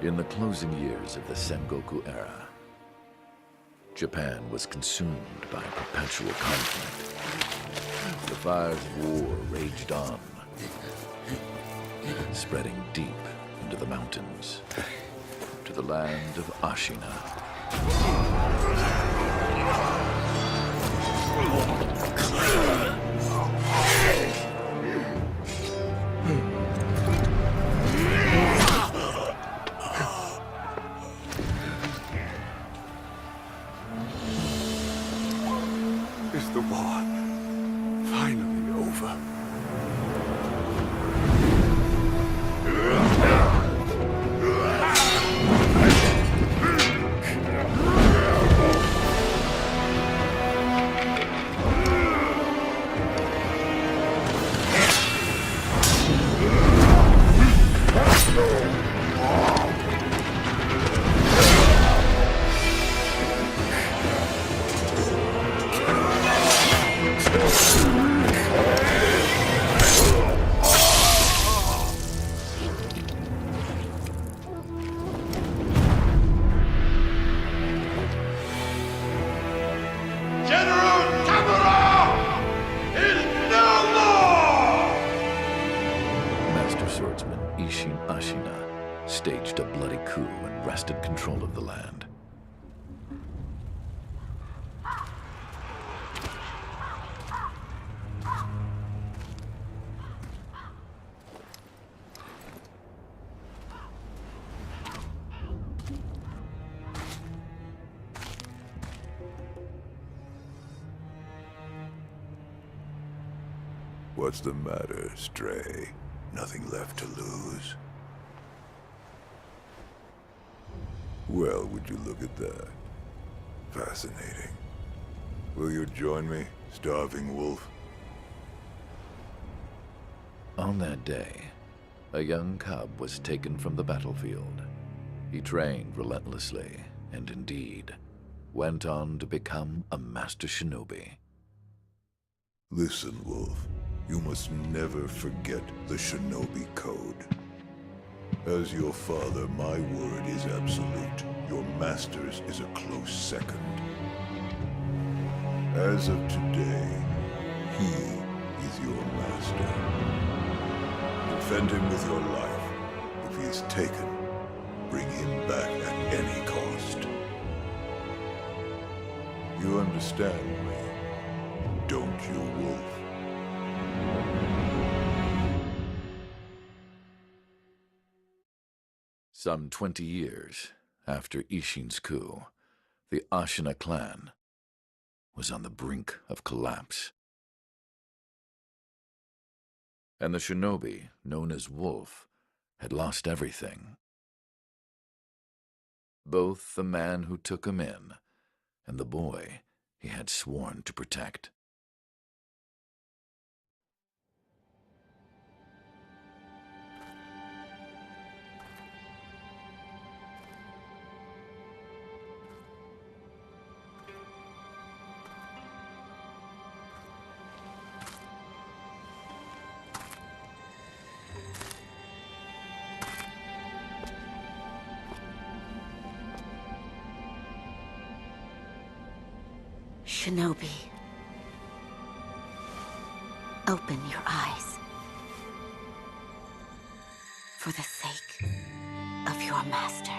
In the closing years of the Sengoku era, Japan was consumed by perpetual conflict. The fires of war raged on, spreading deep into the mountains, to the land of Ashina. Is the war finally over? Ashina staged a bloody coup and wrested control of the land. What's the matter, Stray? Nothing left to lose? Well, would you look at that? Fascinating. Will you join me, starving wolf? On that day, a young cub was taken from the battlefield. He trained relentlessly, and indeed, went on to become a master shinobi. Listen, Wolf. You must never forget the shinobi code. As your father, my word is absolute. Your master's is a close second. As of today, he is your master. Defend him with your life. If he is taken, bring him back at any cost. You understand me, don't you, Wolf? Some 20 years after Ishin's coup, the Ashina clan was on the brink of collapse. And the shinobi, known as Wolf, had lost everything. Both the man who took him in and the boy he had sworn to protect. Shinobi, open your eyes. For the sake of your master.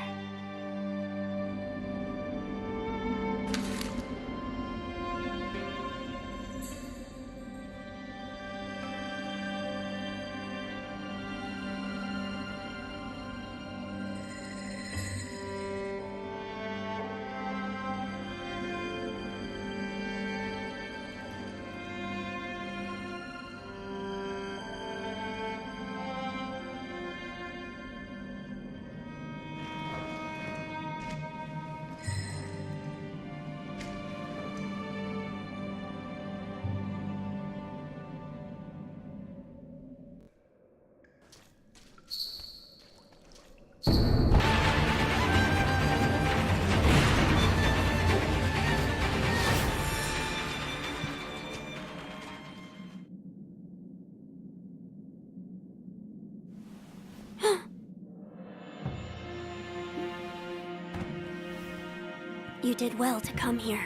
You did well to come here.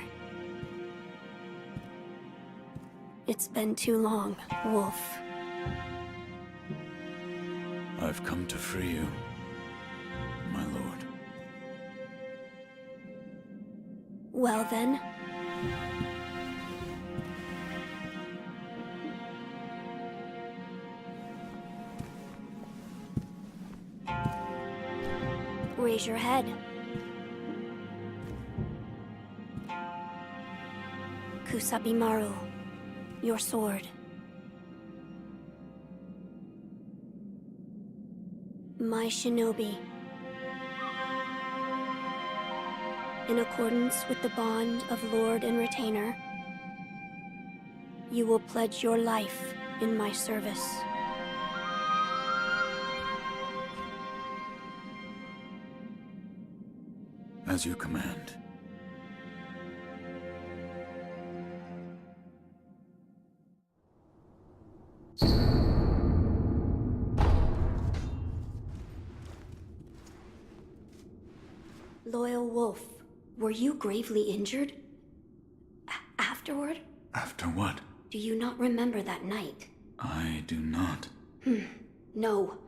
It's been too long, Wolf. I've come to free you, my lord. Well then. Raise your head. Kusabimaru, your sword. My shinobi. In accordance with the bond of Lord and Retainer, you will pledge your life in my service. As you command. Loyal Wolf, were you gravely injured? Afterward? After what? Do you not remember that night? I do not. No.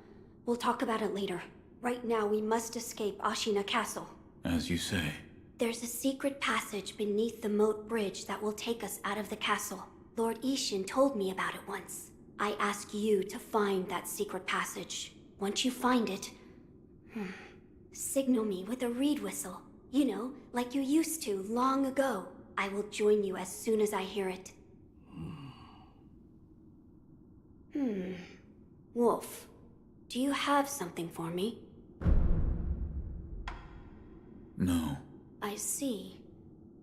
We'll talk about it later. Right now, we must escape Ashina Castle. As you say. There's a secret passage beneath the moat bridge that will take us out of the castle. Lord Ishin told me about it once. I ask you to find that secret passage. Once you find it, signal me with a reed whistle. You know, like you used to long ago. I will join you as soon as I hear it. Wolf, do you have something for me? No. I see.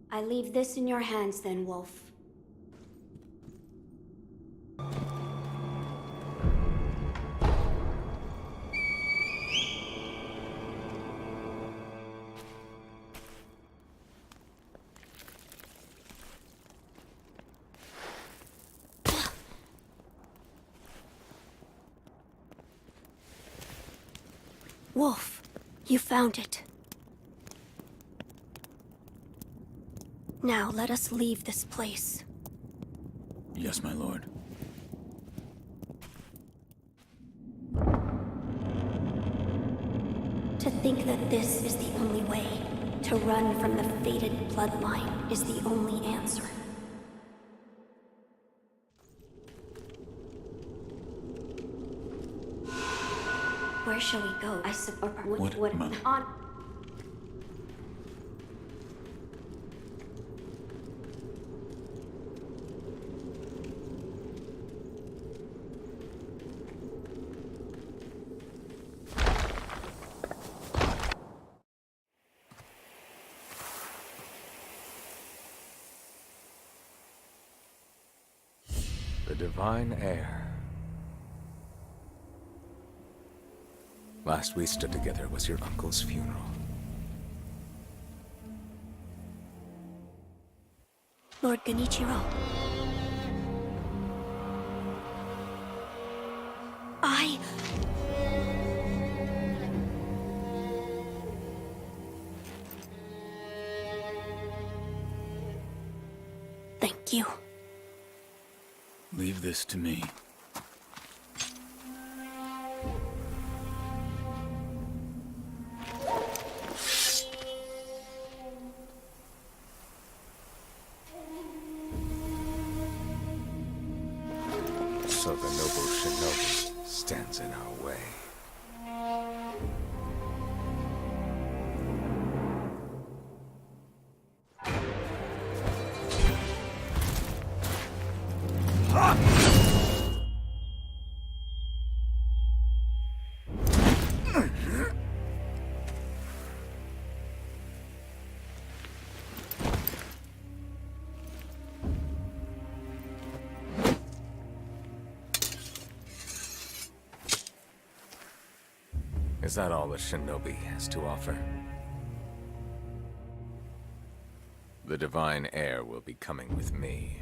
I leave this in your hands then, Wolf. Wolf, you found it. Now let us leave this place. Yes, my lord. To think that this is the only way, to run from the fated bloodline, is the only answer. Where shall we go? I suppose. What on? The divine heir. Last we stood together was your uncle's funeral. Lord Genichiro. Thank you. Leave this to me. So the noble shinobi stands in our way. Is that all the shinobi has to offer? The divine heir will be coming with me.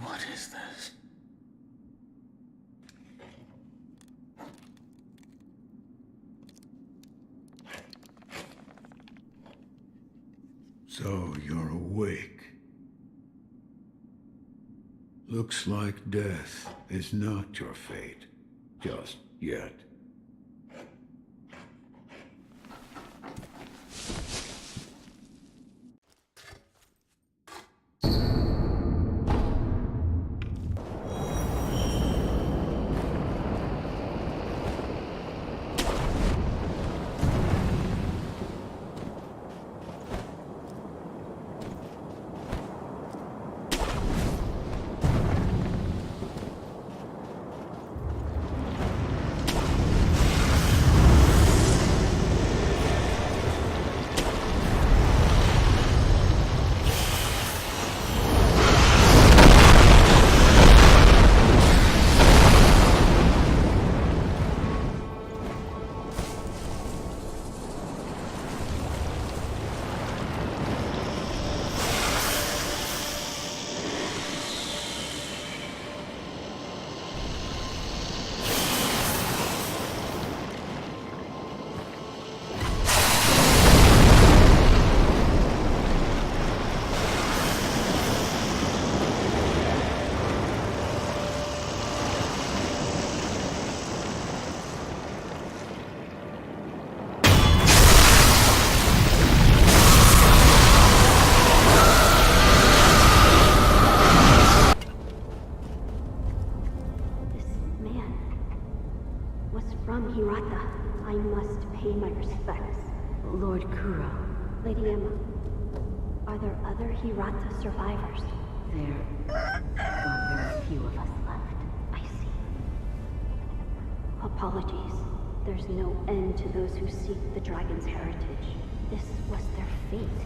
What is this? So you're awake. Looks like death is not your fate. Just yet. I must pay my respects. Lord Kuro. Lady Emma, are there other Hirata survivors? There are very few of us left. I see. Apologies. There's no end to those who seek the dragon's heritage. This was their fate.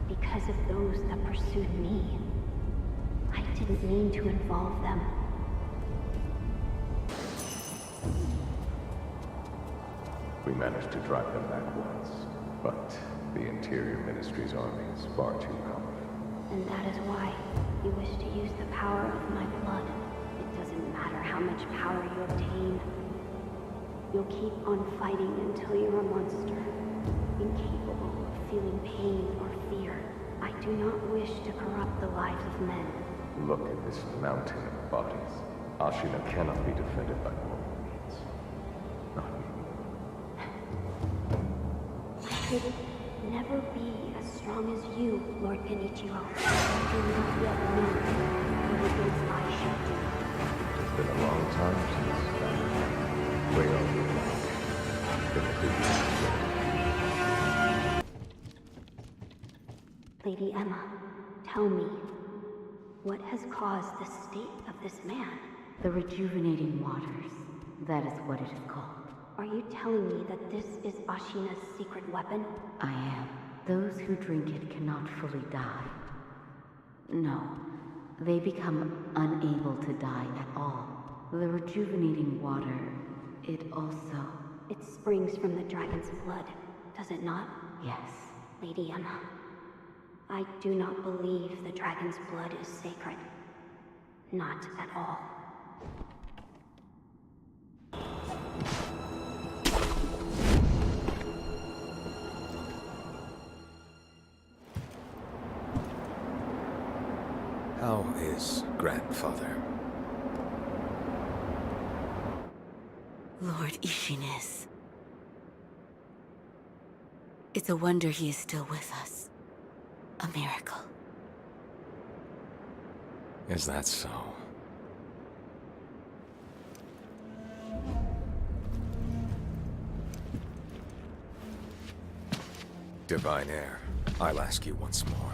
Because of those that pursued me. I didn't mean to involve them. We managed to drive them back once, but the Interior Ministry's army is far too powerful. And that is why you wish to use the power of my blood. It doesn't matter how much power you obtain. You'll keep on fighting until you're a monster, incapable of feeling pain or fear. I do not wish to corrupt the lives of men. Look at this mountain of bodies. Ashina cannot be defended by normal means. Not me. I could never be as strong as you, Lord Genichiro. I do not yet know what it is I should do. It's been a long time since way over Lady Emma, tell me, what has caused the state of this man? The rejuvenating waters. That is what it is called. Are you telling me that this is Ashina's secret weapon? I am. Those who drink it cannot fully die. No, they become unable to die at all. The rejuvenating water, it also... It springs from the dragon's blood, does it not? Yes. Lady Emma, I do not believe the dragon's blood is sacred. Not at all. How is grandfather? Lord Ishines. It's a wonder he is still with us. A miracle. Is that so? Divine Heir, I'll ask you once more.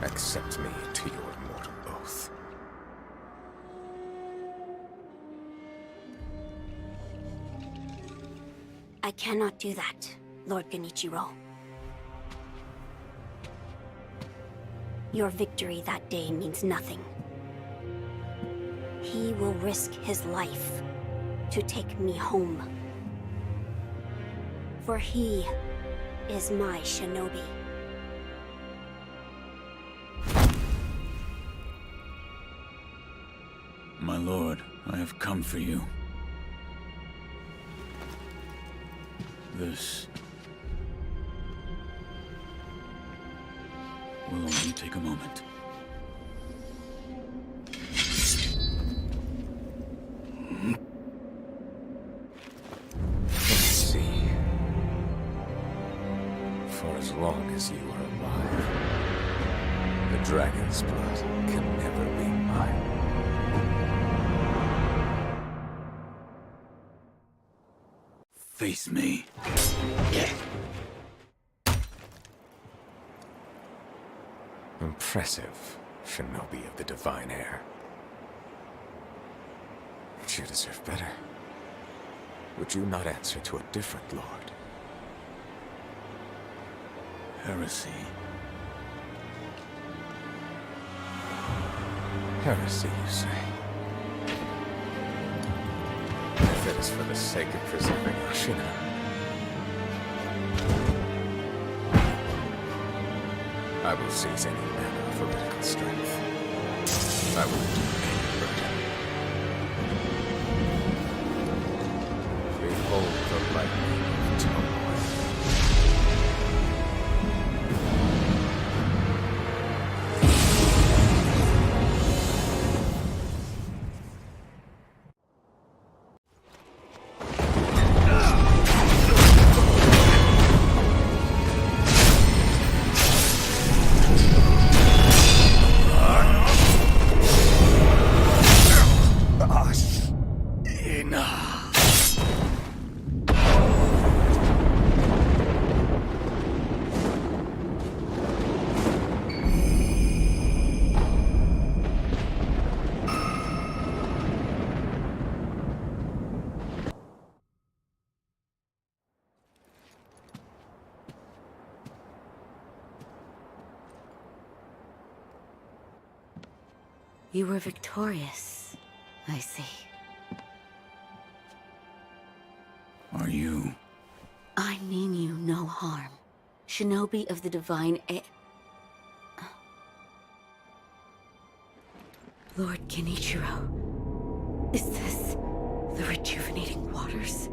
Accept me to your immortal oath. I cannot do that, Lord Genichiro. Your victory that day means nothing. He will risk his life to take me home. For he is my shinobi. My lord, I have come for you. This will only take a moment. Let's see. For as long as you are alive, the dragon's blood can never be mine. Face me. Impressive, shinobi of the divine heir. But you deserve better. Would you not answer to a different lord? Heresy. Heresy, you say? If it is for the sake of preserving Ashina. I will seize any manner of heretical strength. I will do any burden. Behold the lightning of Tomoe. You were victorious, I see. Are you? I mean you no harm. Shinobi of the divine Lord Kenichiro, is this the rejuvenating waters?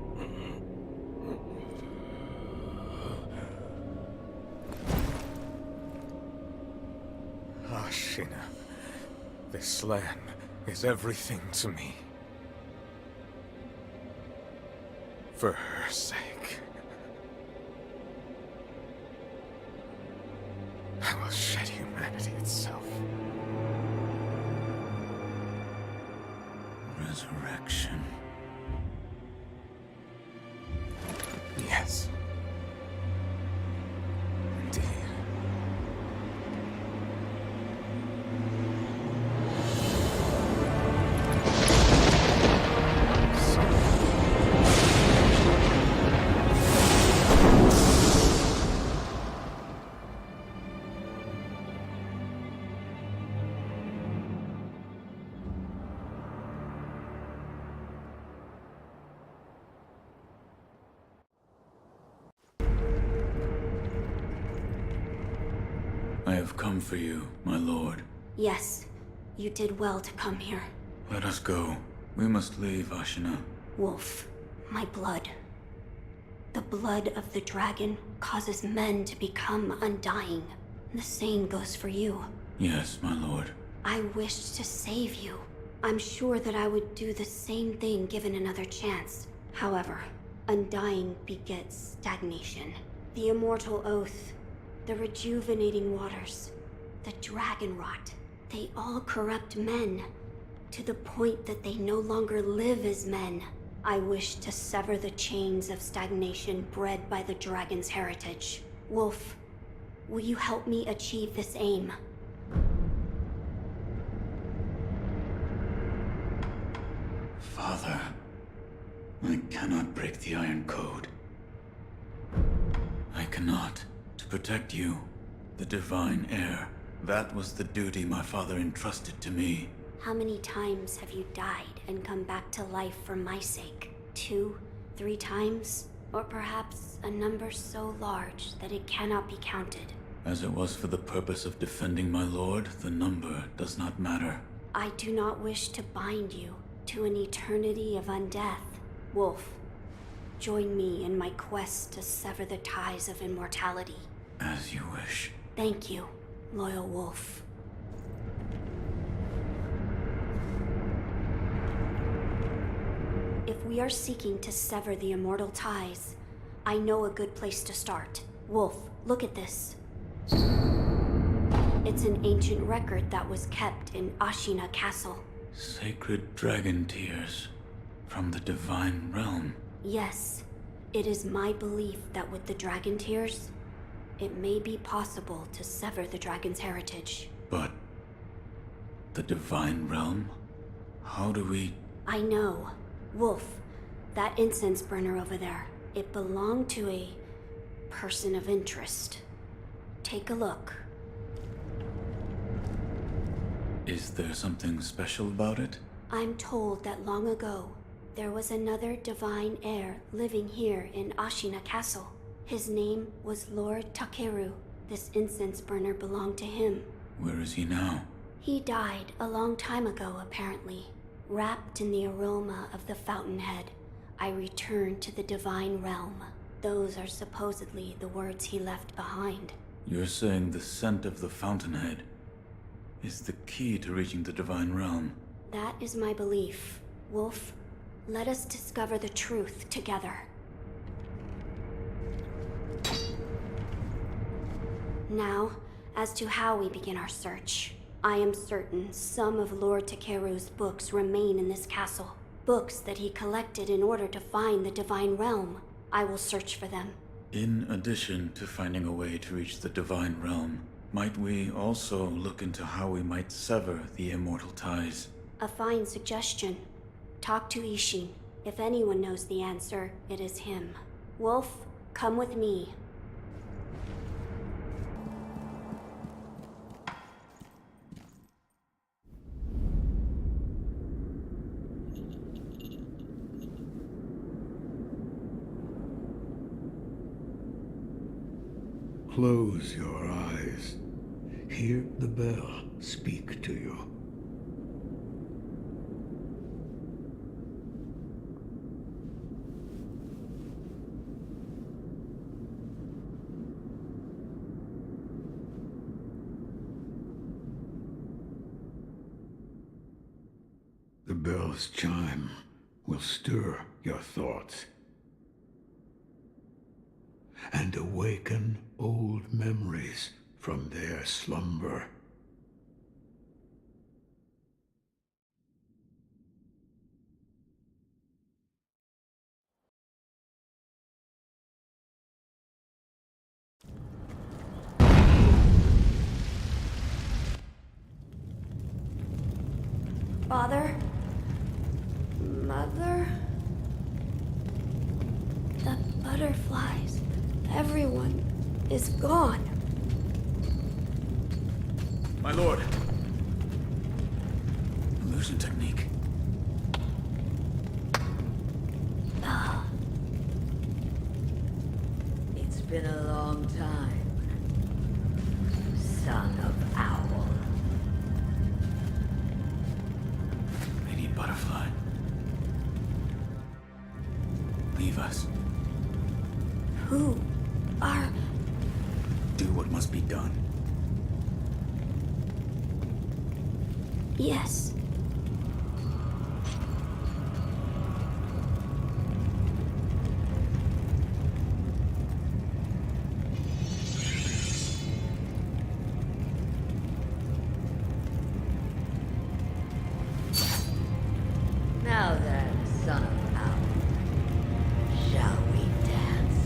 Ashina, this land is everything to me. For her sake, I will shed humanity itself. Resurrection. Yes. Indeed. I have come for you, my lord. Yes, you did well to come here. Let us go. We must leave, Ashina. Wolf, my blood. The blood of the dragon causes men to become undying. The same goes for you. Yes, my lord. I wished to save you. I'm sure that I would do the same thing given another chance. However, undying begets stagnation. The immortal oath, the rejuvenating waters, the dragon rot, they all corrupt men, to the point that they no longer live as men. I wish to sever the chains of stagnation bred by the dragon's heritage. Wolf, will you help me achieve this aim? Father, I cannot break the Iron Code. I cannot. To protect you, the divine heir. That was the duty my father entrusted to me. How many times have you died and come back to life for my sake? 2, 3 times? Or perhaps a number so large that it cannot be counted. As it was for the purpose of defending my lord, the number does not matter. I do not wish to bind you to an eternity of undeath. Wolf, join me in my quest to sever the ties of immortality. As you wish. Thank you, loyal wolf. If we are seeking to sever the immortal ties, I know a good place to start. Wolf, look at this. It's an ancient record that was kept in Ashina Castle. Sacred dragon tears from the divine realm. Yes, it is my belief that with the dragon tears, it may be possible to sever the dragon's heritage. But the divine realm? How do we... I know. Wolf, that incense burner over there, it belonged to a person of interest. Take a look. Is there something special about it? I'm told that long ago, there was another divine heir living here in Ashina Castle. His name was Lord Takeru. This incense burner belonged to him. Where is he now? He died a long time ago, apparently. Wrapped in the aroma of the fountainhead, I returned to the divine realm. Those are supposedly the words he left behind. You're saying the scent of the fountainhead is the key to reaching the divine realm? That is my belief. Wolf, let us discover the truth together. Now, as to how we begin our search. I am certain some of Lord Takeru's books remain in this castle. Books that he collected in order to find the divine realm. I will search for them. In addition to finding a way to reach the divine realm, might we also look into how we might sever the immortal ties? A fine suggestion. Talk to Ishin. If anyone knows the answer, it is him. Wolf, come with me. Close your eyes. Hear the bell speak to you. The bell's chime will stir your thoughts and awaken old memories from their slumber. Father? Mother? The butterflies. Everyone is gone. My lord! Illusion technique. It's been a long time, son of owl. I need butterfly. Leave us. Who are... Do what must be done. Yes. Now then, son of owl, shall we dance?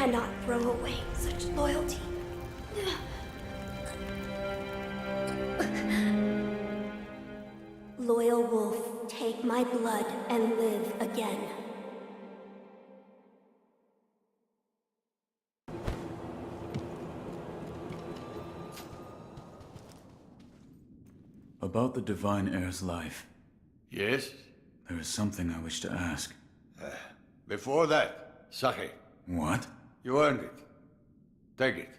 cannot throw away such loyalty. Loyal wolf, take my blood and live again. About the Divine Heir's life, Yes? there is something I wish to ask. Before that, Sake, What? you earned it. Take it.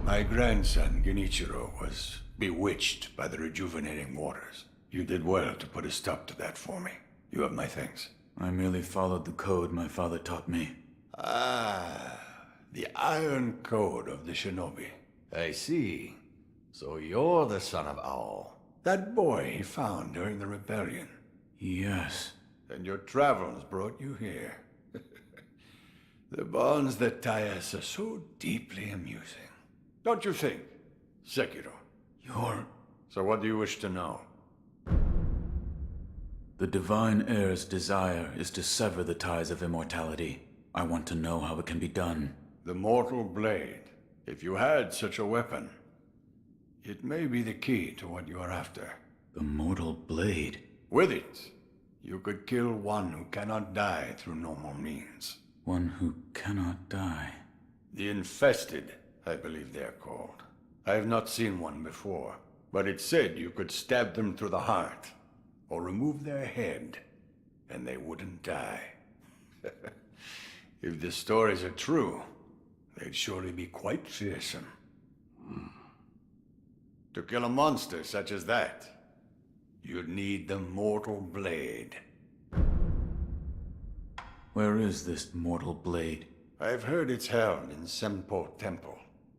My grandson, Genichiro, was bewitched by the rejuvenating waters. You did well to put a stop to that for me. You have my thanks. I merely followed the code my father taught me. Ah, the Iron Code of the Shinobi. I see. So you're the son of Owl. That boy he found during the rebellion. Yes. And your travels brought you here. The bonds that tie us are so deeply amusing. Don't you think, Sekiro? You're... So what do you wish to know? The Divine Heir's desire is to sever the ties of immortality. I want to know how it can be done. The Mortal Blade. If you had such a weapon, it may be the key to what you are after. The Mortal Blade? With it, you could kill one who cannot die through normal means. One who cannot die. The Infested, I believe they are called. I have not seen one before, but it said you could stab them through the heart, or remove their head, and they wouldn't die. If the stories are true, they'd surely be quite fearsome. To kill a monster such as that, you'd need the Mortal Blade. Where is this Mortal Blade? I've heard it's held in Senpo Temple.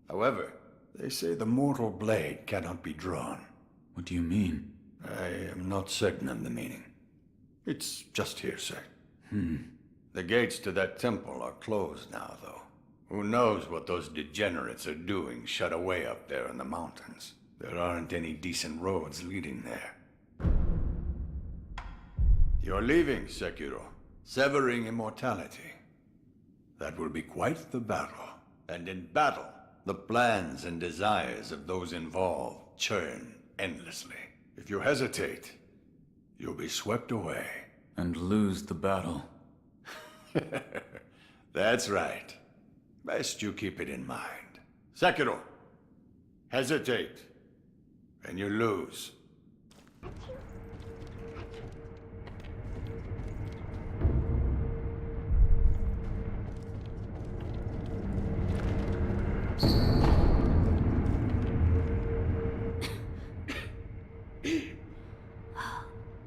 However, they say the Mortal Blade cannot be drawn. What do you mean? I am not certain of the meaning. It's just hearsay. The gates to that temple are closed now, though. Who knows what those degenerates are doing shut away up there in the mountains. There aren't any decent roads leading there. You're leaving, Sekiro. Severing immortality. That will be quite the battle. And in battle, the plans and desires of those involved churn endlessly. If you hesitate, you'll be swept away. And lose the battle. That's right. Best you keep it in mind. Sekiro, hesitate, and you lose.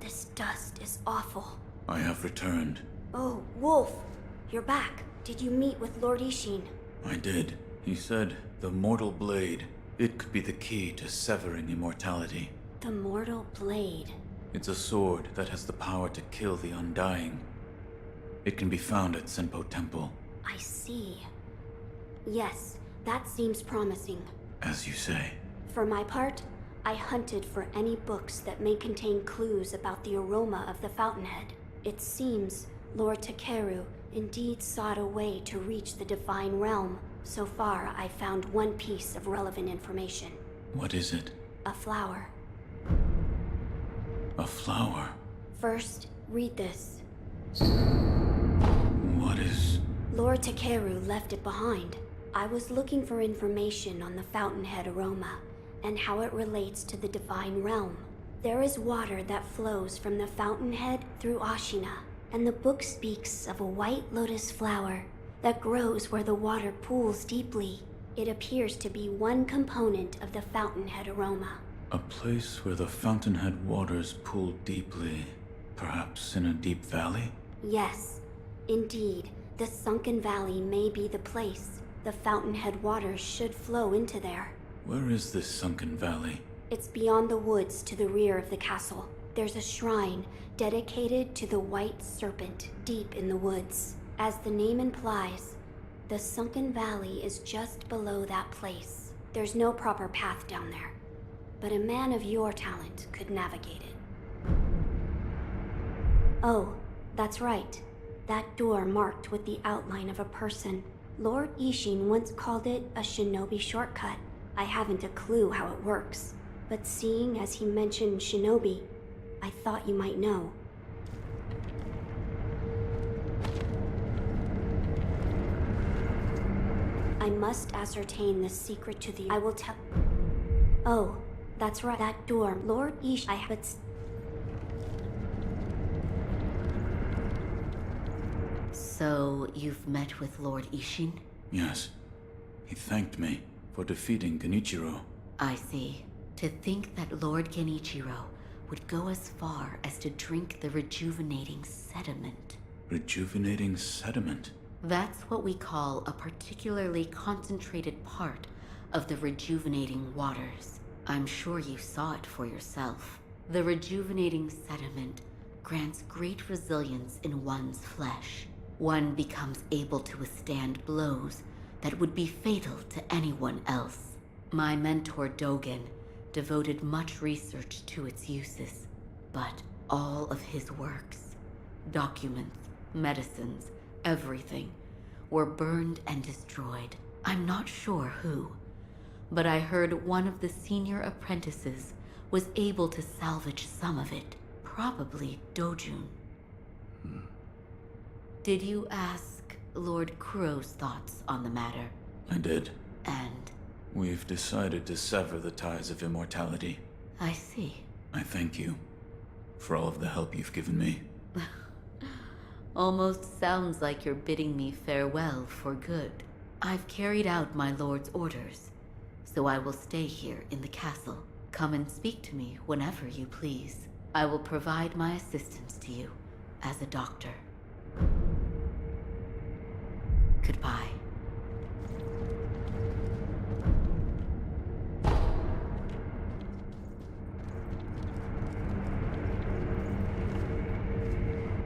This dust is awful. I have returned. Oh, Wolf, you're back. Did you meet with Lord Ishin? I did. He said the Mortal Blade. It could be the key to severing immortality. The Mortal Blade. It's a sword that has the power to kill the Undying. It can be found at Senpo Temple. I see. Yes, that seems promising. As you say. For my part, I hunted for any books that may contain clues about the aroma of the fountainhead. It seems Lord Takeru indeed sought a way to reach the Divine Realm. So far, I found one piece of relevant information. What is it? A flower. A flower? First, read this. What is... Lord Takeru left it behind. I was looking for information on the fountainhead aroma and how it relates to the Divine Realm. There is water that flows from the fountainhead through Ashina, and the book speaks of a white lotus flower that grows where the water pools deeply. It appears to be one component of the fountainhead aroma. A place where the fountainhead waters pool deeply, perhaps in a deep valley? Yes, indeed. The sunken valley may be the place. The fountainhead waters should flow into there. Where is this sunken valley? It's beyond the woods to the rear of the castle. There's a shrine dedicated to the White Serpent deep in the woods. As the name implies, the sunken valley is just below that place. There's no proper path down there, but a man of your talent could navigate it. Oh, that's right. That door marked with the outline of a person. Lord Ishin once called it a shinobi shortcut. I haven't a clue how it works, but seeing as he mentioned shinobi, I thought you might know. I must ascertain the secret to the... I will tell... Oh, that's right. That door, Lord Ish... So, you've met with Lord Ishin? Yes. He thanked me for defeating Genichiro. I see. To think that Lord Genichiro would go as far as to drink the rejuvenating sediment. Rejuvenating sediment? That's what we call a particularly concentrated part of the rejuvenating waters. I'm sure you saw it for yourself. The rejuvenating sediment grants great resilience in one's flesh. One becomes able to withstand blows that would be fatal to anyone else. My mentor Dogen devoted much research to its uses, but all of his works, documents, medicines, everything, were burned and destroyed. I'm not sure who, but I heard one of the senior apprentices was able to salvage some of it, probably Dojun. Did you ask Lord Kuro's thoughts on the matter? I did. And? We've decided to sever the ties of immortality. I see. I thank you for all of the help you've given me. Almost sounds like you're bidding me farewell for good. I've carried out my lord's orders, so I will stay here in the castle. Come and speak to me whenever you please. I will provide my assistance to you as a doctor. Goodbye.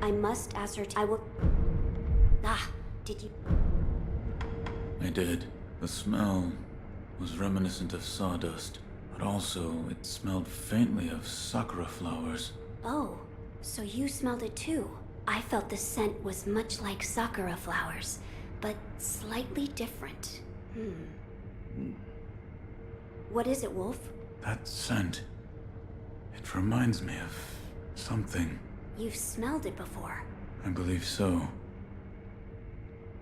I must ascertain. I will... did you... I did. The smell was reminiscent of sawdust, but also it smelled faintly of sakura flowers. Oh, so you smelled it too. I felt the scent was much like sakura flowers, but slightly different. What is it, Wolf? That scent. It reminds me of something. You've smelled it before. I believe so.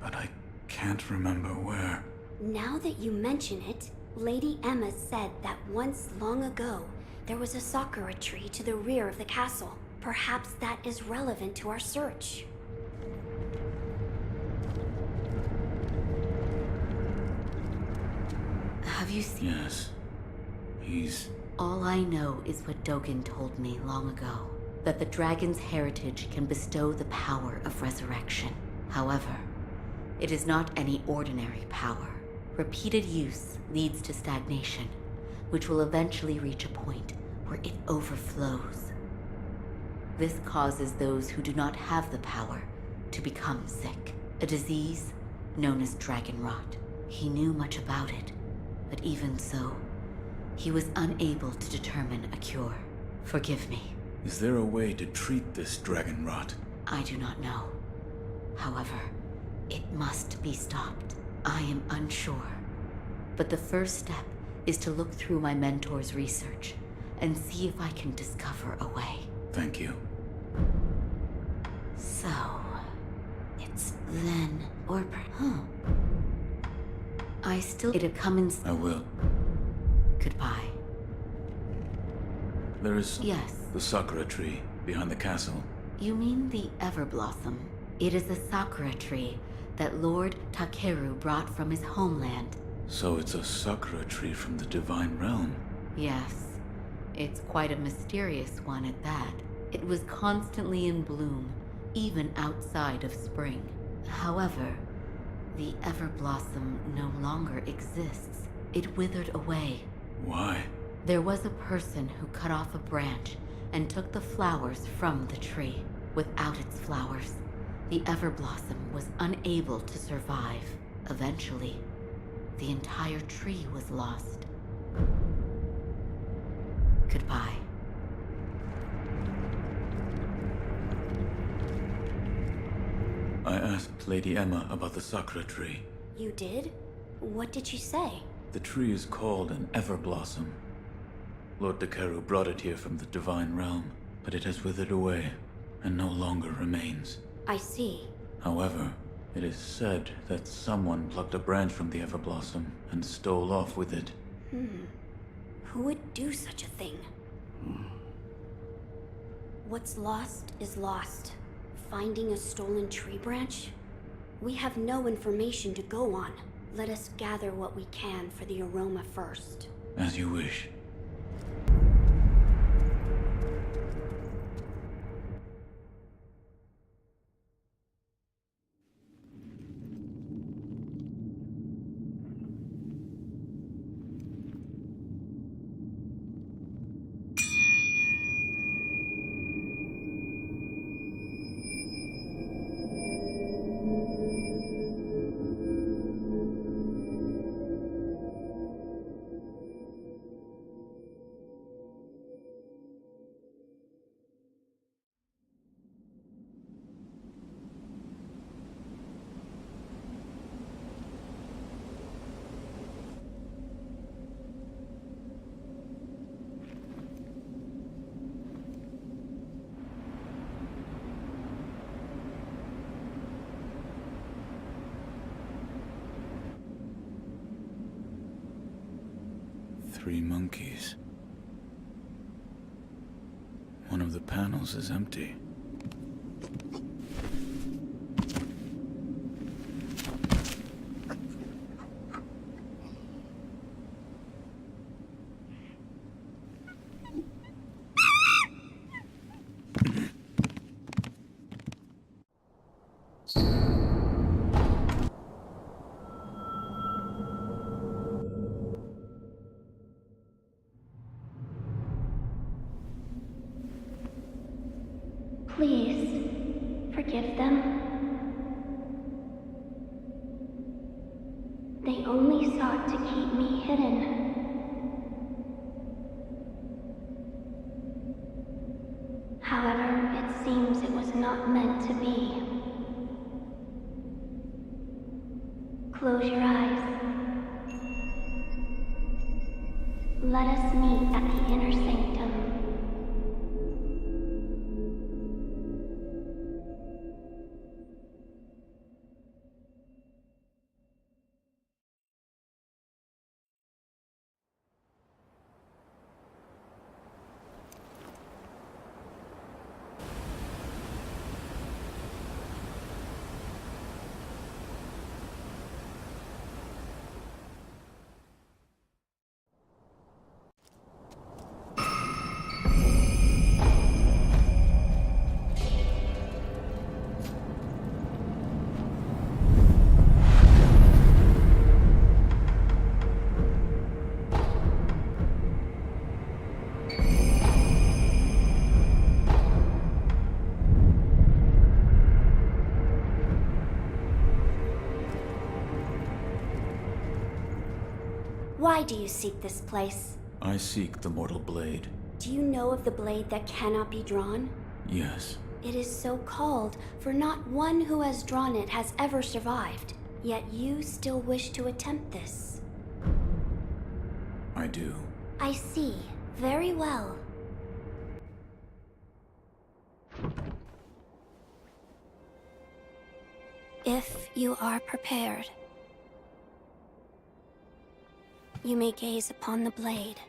But I can't remember where. Now that you mention it, Lady Emma said that once long ago, there was a sakura tree to the rear of the castle. Perhaps that is relevant to our search. Have you seen... Yes. He's... All I know is what Dogen told me long ago. That the dragon's heritage can bestow the power of resurrection. However, it is not any ordinary power. Repeated use leads to stagnation, which will eventually reach a point where it overflows. This causes those who do not have the power to become sick, a disease known as dragon rot. He knew much about it, but even so, he was unable to determine a cure. Forgive me. Is there a way to treat this dragon rot? I do not know. However, it must be stopped. I am unsure. But the first step is to look through my mentor's research and see if I can discover a way. Thank you. So, it's then or I still need to come and... I will. Goodbye. There is... Yes. The sakura tree behind the castle. You mean the Everblossom? It is a sakura tree that Lord Takeru brought from his homeland. So it's a sakura tree from the divine realm? Yes. It's quite a mysterious one at that. It was constantly in bloom, even outside of spring. However, the Everblossom no longer exists. It withered away. Why? There was a person who cut off a branch and took the flowers from the tree. Without its flowers, the Everblossom was unable to survive. Eventually, the entire tree was lost. Goodbye. I asked Lady Emma about the Sakura tree. You did? What did she say? The tree is called an Everblossom. Lord Dekeru brought it here from the Divine Realm, but it has withered away and no longer remains. I see. However, it is said that someone plucked a branch from the Everblossom and stole off with it. Who would do such a thing? What's lost is lost. Finding a stolen tree branch? We have no information to go on. Let us gather what we can for the aroma first. As you wish. Three monkeys. One of the panels is empty. Please, forgive them. They only sought to keep me hidden. However, it seems it was not meant to be. Close your eyes. Let us meet at the inner sanctum. Why do you seek this place? I seek the mortal blade. Do you know of the blade that cannot be drawn? Yes. It is so called, for not one who has drawn it has ever survived. Yet you still wish to attempt this. I do. I see. Very well. If you are prepared, you may gaze upon the blade.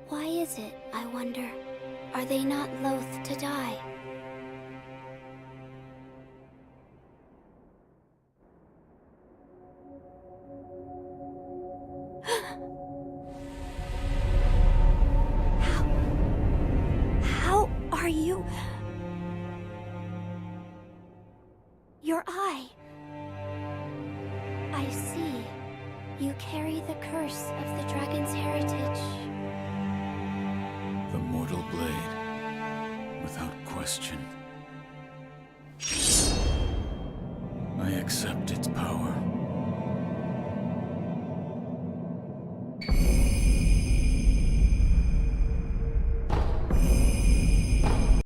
Why is it, I wonder? Are they not loath to die? How are you? Your eye. I see. You carry the curse of the dragon's heritage. The mortal blade, without question. I accept its power.